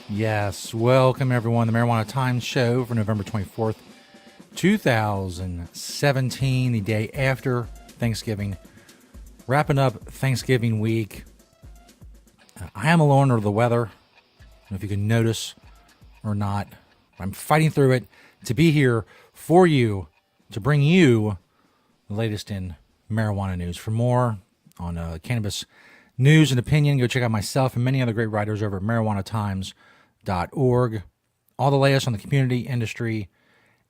Yes, welcome everyone. The Marijuana Times show for November 24th, 2017, the day after Thanksgiving. Wrapping up Thanksgiving week. I am a little under the weather. I don't know if you can notice or not. I'm fighting through it to be here for you, to bring you the latest in marijuana news. For more on cannabis news and opinion, go check out myself and many other great writers over at marijuanatimes.org. All the latest on the community, industry,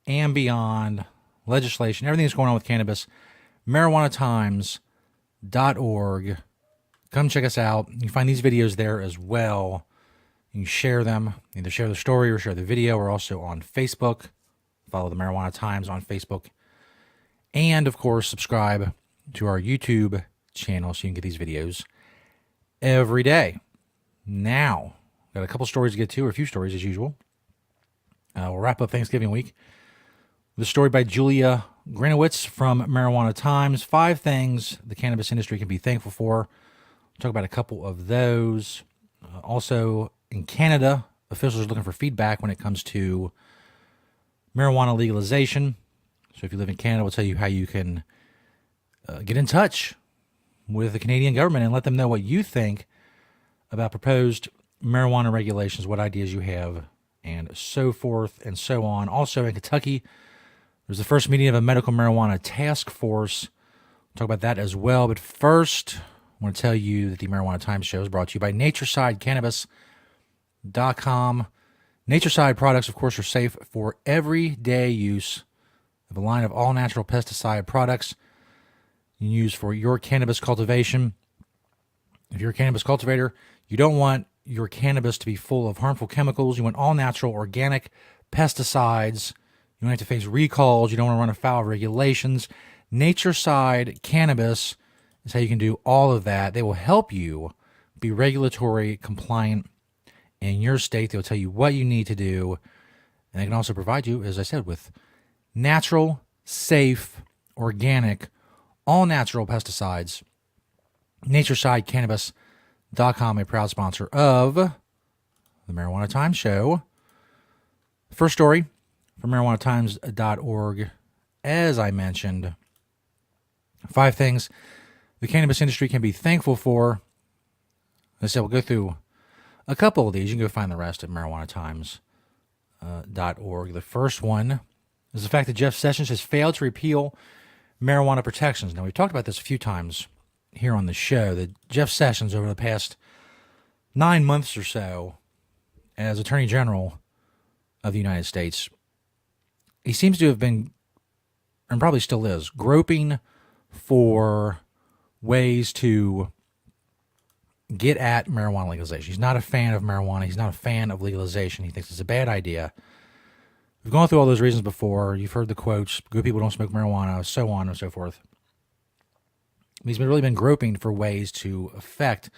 and beyond, legislation, everything that's going on with cannabis, marijuanatimes.org. Come check us out. You can find these videos there as well. You can share them, either share the story or share the video. We're also on Facebook. Follow the Marijuana Times on Facebook. And, of course, subscribe to our YouTube channel so you can get these videos every day. Now, got a couple stories to get to, or a few stories as usual. We'll wrap up Thanksgiving week with a story by Julia Grinowitz from Marijuana Times. 5 things the cannabis industry can be thankful for. We'll talk about a couple of those. Also, in Canada, officials are looking for feedback when it comes to marijuana legalization. So if you live in Canada, we'll tell you how you can get in touch with the Canadian government and let them know what you think about proposed marijuana regulations, what ideas you have, and so forth and so on. Also in Kentucky, there's the first meeting of a medical marijuana task force. We'll talk about that as well. But first, I want to tell you that the Marijuana Times show is brought to you by NatureSideCannabis.com. Natureside products, of course, are safe for everyday use. They have a line of all-natural pesticide products you can use for your cannabis cultivation. If you're a cannabis cultivator, you don't want your cannabis to be full of harmful chemicals. You want all-natural, organic pesticides. You don't have to face recalls. You don't want to run afoul of regulations. Natureside Cannabis is how you can do all of that. They will help you be regulatory compliant in your state. They'll tell you what you need to do. And they can also provide you, as I said, with natural, safe, organic, all-natural pesticides. NatureSideCannabis.com, a proud sponsor of the Marijuana Times show. First story from MarijuanaTimes.org. As I mentioned, 5 things the cannabis industry can be thankful for. As I said, we'll go through a couple of these. You can go find the rest at MarijuanaTimes.org. The first one is the fact that Jeff Sessions has failed to repeal marijuana protections. Now, we've talked about this a few times here on the show, that Jeff Sessions, over the past 9 months or so, as Attorney General of the United States, he seems to have been, and probably still is, groping for ways to get at marijuana legalization. He's not a fan of marijuana. He's not a fan of legalization. He thinks it's a bad idea. We've gone through all those reasons before. You've heard the quotes, good people don't smoke marijuana, so on and so forth. He's really been groping for ways to affect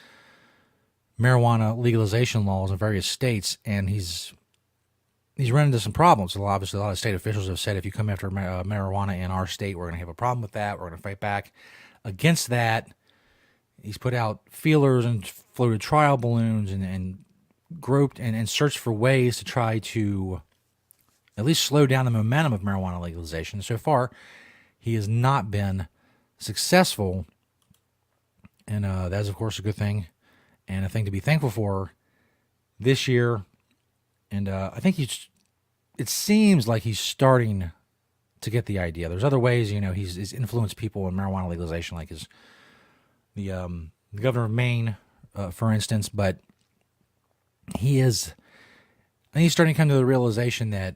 marijuana legalization laws in various states, and he's run into some problems. Obviously, a lot of state officials have said, if you come after marijuana in our state, we're going to have a problem with that. We're going to fight back against that. He's put out feelers and floated trial balloons and groped and searched for ways to try to at least slow down the momentum of marijuana legalization. So far, he has not been successful, and that's, of course, a good thing and a thing to be thankful for this year. And I think it seems like he's starting to get the idea. There's other ways, he's influenced people in marijuana legalization, like the governor of Maine, for instance. But I think he's starting to come to the realization that,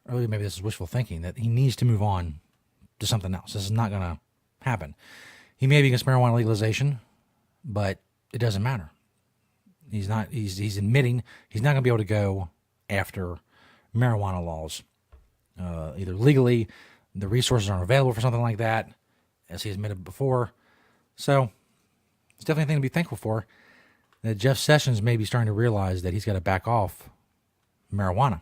or maybe this is wishful thinking, that he needs to move on to something else. This is not going to happen. He may be against marijuana legalization, but it doesn't matter. He's admitting he's not going to be able to go after marijuana laws. Either legally, the resources aren't available for something like that, as he admitted before. So it's definitely a thing to be thankful for, that Jeff Sessions may be starting to realize that he's got to back off marijuana.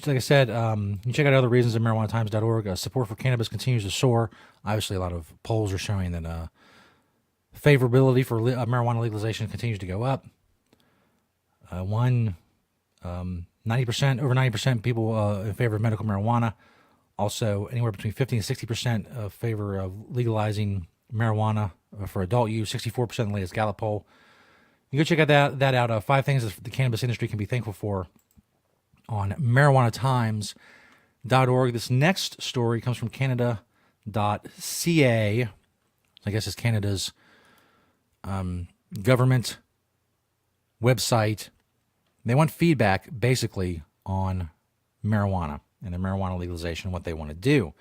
Like I said, you check out other reasons at MarijuanaTimes.org. Support for cannabis continues to soar. Obviously, a lot of polls are showing that favorability for marijuana legalization continues to go up. One, 90%, over 90% people in favor of medical marijuana. Also, anywhere between 50 and 60% of favor of legalizing marijuana for adult use. 64% in the latest Gallup poll. You go check out that out. 5 things that the cannabis industry can be thankful for on marijuanatimes.org. This next story comes from Canada.ca. I guess it's Canada's government website. They want feedback, basically, on marijuana and the marijuana legalization and what they want to do.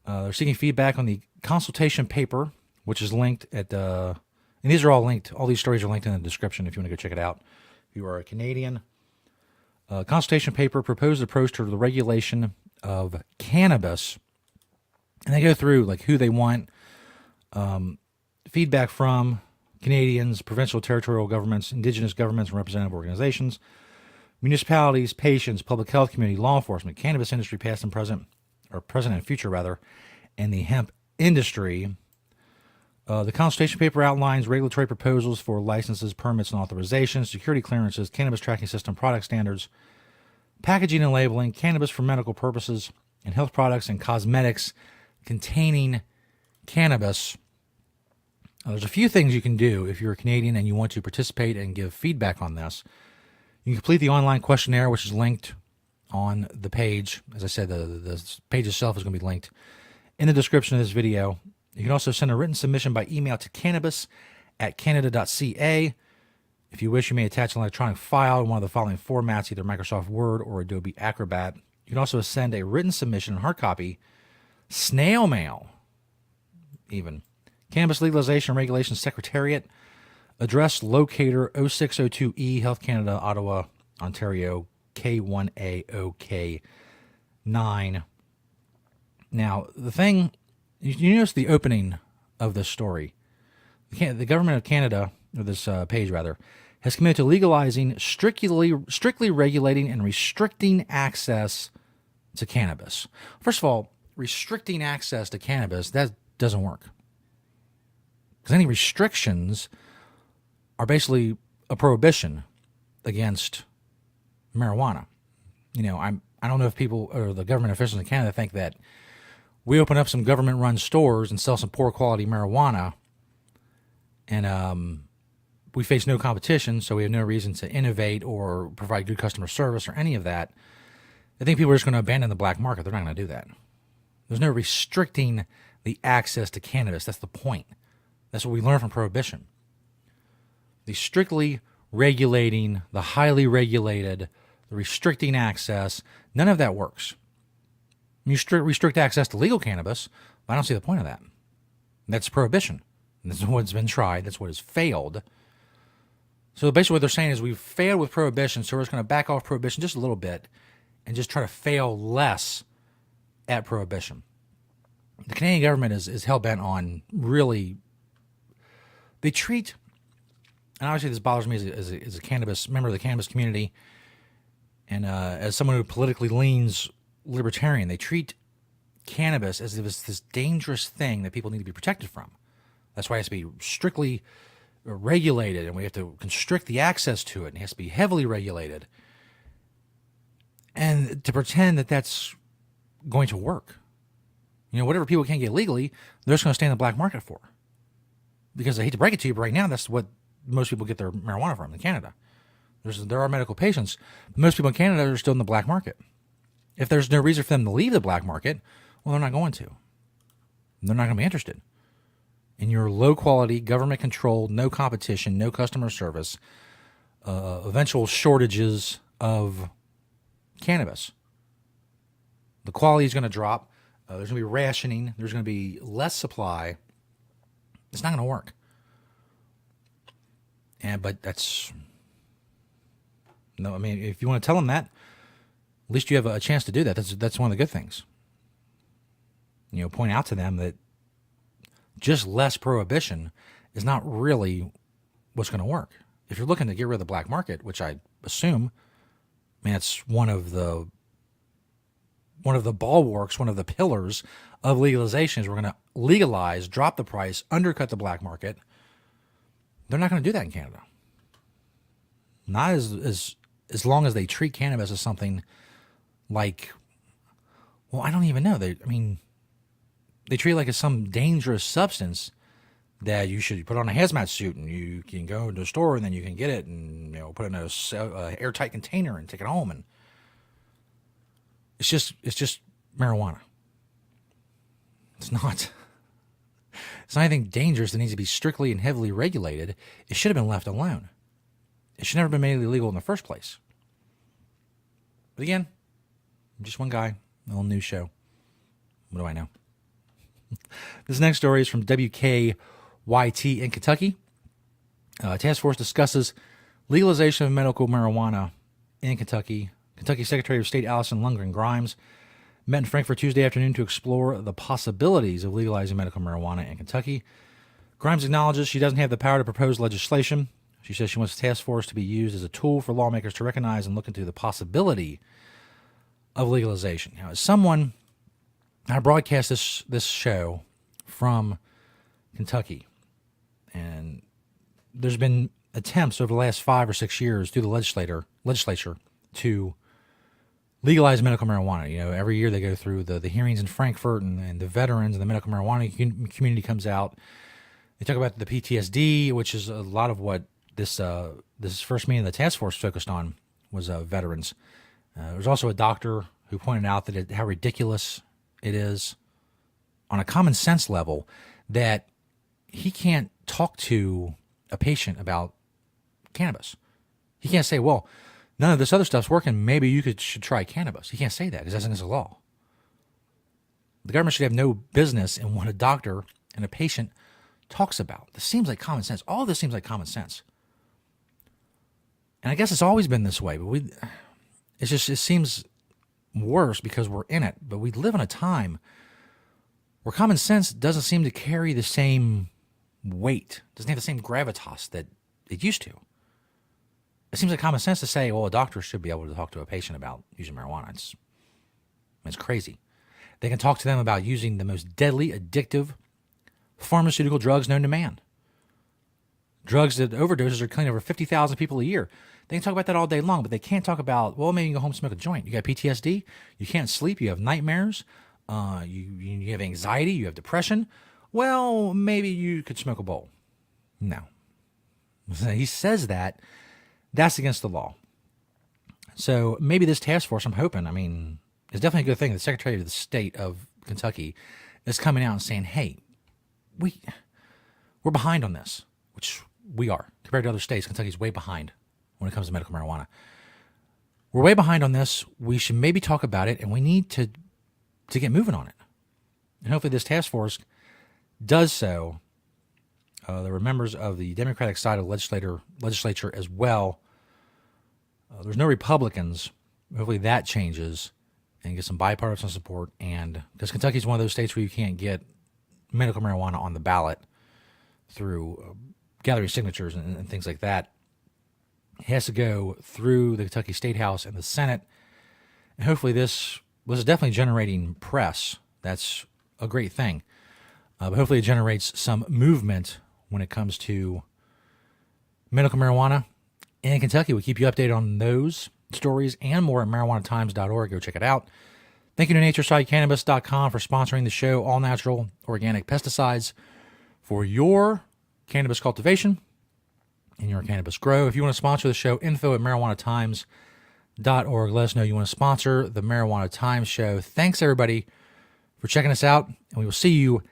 They're seeking feedback on the consultation paper, which is linked at and these are all linked. All these stories are linked in the description if you want to go check it out. If you are a Canadian. Consultation paper proposed approach to the regulation of cannabis. And they go through like who they want feedback from: Canadians, provincial, territorial governments, indigenous governments, and representative organizations, municipalities, patients, public health community, law enforcement, cannabis industry, past and present, or present and future rather, and the hemp industry. The consultation paper outlines regulatory proposals for licenses, permits, and authorizations, security clearances, cannabis tracking system, product standards, packaging and labeling, cannabis for medical purposes, and health products and cosmetics containing cannabis. There's a few things you can do if you're a Canadian and you want to participate and give feedback on this. You can complete the online questionnaire, which is linked on the page. As I said, the page itself is going to be linked in the description of this video. You can also send a written submission by email to cannabis@canada.ca. If you wish, you may attach an electronic file in one of the following formats, either Microsoft Word or Adobe Acrobat. You can also send a written submission in hard copy, snail mail, even. Cannabis Legalization and Regulation Secretariat, address locator 0602E, Health Canada, Ottawa, Ontario, K1AOK9. Now, the thing, you notice the opening of this story. The government of Canada, or this page rather, has committed to legalizing, strictly regulating, and restricting access to cannabis. First of all, restricting access to cannabis, that doesn't work. Because any restrictions are basically a prohibition against marijuana. You know, I don't know if people or the government officials in Canada think that we open up some government-run stores and sell some poor-quality marijuana, and we face no competition, so we have no reason to innovate or provide good customer service or any of that. I think people are just going to abandon the black market. They're not going to do that. There's no restricting the access to cannabis. That's the point. That's what we learned from Prohibition. The strictly regulating, the highly regulated, the restricting access, none of that works. You restrict access to legal cannabis, but I don't see the point of that. That's Prohibition. And this is what's been tried. That's what has failed. So basically what they're saying is we've failed with Prohibition, so we're just going to back off Prohibition just a little bit and just try to fail less at Prohibition. The Canadian government is hell-bent on really... They treat... And obviously this bothers me as a cannabis member of the cannabis community and as someone who politically leans libertarian. They treat cannabis as if it's this dangerous thing that people need to be protected from. That's why it has to be strictly regulated, and we have to constrict the access to it, and it has to be heavily regulated. And to pretend that that's going to work. You know, whatever people can't get legally, they're just going to stay in the black market for. Because I hate to break it to you, but right now that's what most people get their marijuana from in Canada. There are medical patients, but most people in Canada are still in the black market. If there's no reason for them to leave the black market, well, they're not going to. They're not going to be interested in your low-quality, government-controlled, no competition, no customer service, eventual shortages of cannabis. The quality is going to drop. There's going to be rationing. There's going to be less supply. It's not going to work. But that's... No, I mean, if you want to tell them that, at least you have a chance to do that. That's one of the good things. You know, point out to them that just less prohibition is not really what's going to work. If you're looking to get rid of the black market, which I assume, I mean, it's one of the bulwarks, one of the pillars of legalization is we're going to legalize, drop the price, undercut the black market. They're not going to do that in Canada. Not as long as they treat cannabis as something like, well, I don't even know. They treat it like it's some dangerous substance that you should put on a hazmat suit and you can go to a store and then you can get it and put it in a airtight container and take it home. And it's just marijuana. It's not anything dangerous that needs to be strictly and heavily regulated. It should have been left alone. It should never have been made illegal in the first place. But again, I'm just one guy, a little news show. What do I know? This next story is from WKYT in Kentucky. Task force discusses legalization of medical marijuana in Kentucky. Kentucky Secretary of State Allison Lundgren Grimes met in Frankfort Tuesday afternoon to explore the possibilities of legalizing medical marijuana in Kentucky. Grimes acknowledges she doesn't have the power to propose legislation. She says she wants the task force to be used as a tool for lawmakers to recognize and look into the possibility of legalization. Now, as someone, I broadcast this show from Kentucky, and there's been attempts over the last 5 or 6 years through the legislature to legalize medical marijuana. Every year they go through the hearings in Frankfurt, and the veterans and the medical marijuana community comes out. They talk about the PTSD, which is a lot of what this first meeting of the task force focused on was veterans. There's also a doctor who pointed out that how ridiculous it is on a common sense level that he can't talk to a patient about cannabis. He can't say, well, none of this other stuff's working. Maybe you should try cannabis. He can't say that because that's against the law. The government should have no business in what a doctor and a patient talks about. This seems like common sense. All this seems like common sense. And I guess it's always been this way, but it seems worse because we're in it. But we live in a time where common sense doesn't seem to carry the same weight, doesn't have the same gravitas that it used to. It seems like common sense to say, well, a doctor should be able to talk to a patient about using marijuana. It's crazy. They can talk to them about using the most deadly, addictive pharmaceutical drugs known to man. Drugs that overdoses are killing over 50,000 people a year. They can talk about that all day long, but they can't talk about, well, maybe you can go home and smoke a joint. You got PTSD, you can't sleep, you have nightmares, you have anxiety, you have depression. Well, maybe you could smoke a bowl. No. He says that. That's against the law. So maybe this task force, I'm hoping, it's definitely a good thing. The Secretary of the State of Kentucky is coming out and saying, hey, we're behind on this, which we are. Compared to other states, Kentucky's way behind when it comes to medical marijuana. We're way behind on this. We should maybe talk about it, and we need to get moving on it. And hopefully this task force does so. There were members of the Democratic side of the legislature as well. There's no Republicans. Hopefully that changes and get some bipartisan support. And because Kentucky is one of those states where you can't get medical marijuana on the ballot through gathering signatures and things like that. It has to go through the Kentucky State House and the Senate. And hopefully this was definitely generating press. That's a great thing. But hopefully it generates some movement when it comes to medical marijuana in Kentucky. We'll keep you updated on those stories and more at marijuanatimes.org. Go check it out. Thank you to naturesidecannabis.com for sponsoring the show. All natural, organic pesticides for your cannabis cultivation and your cannabis grow. If you want to sponsor the show, info at marijuanatimes.org. Let us know you want to sponsor the Marijuana Times show. Thanks, everybody, for checking us out. And we will see you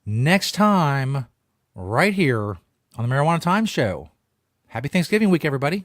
next time right here on the Marijuana Times show. Happy Thanksgiving week, everybody.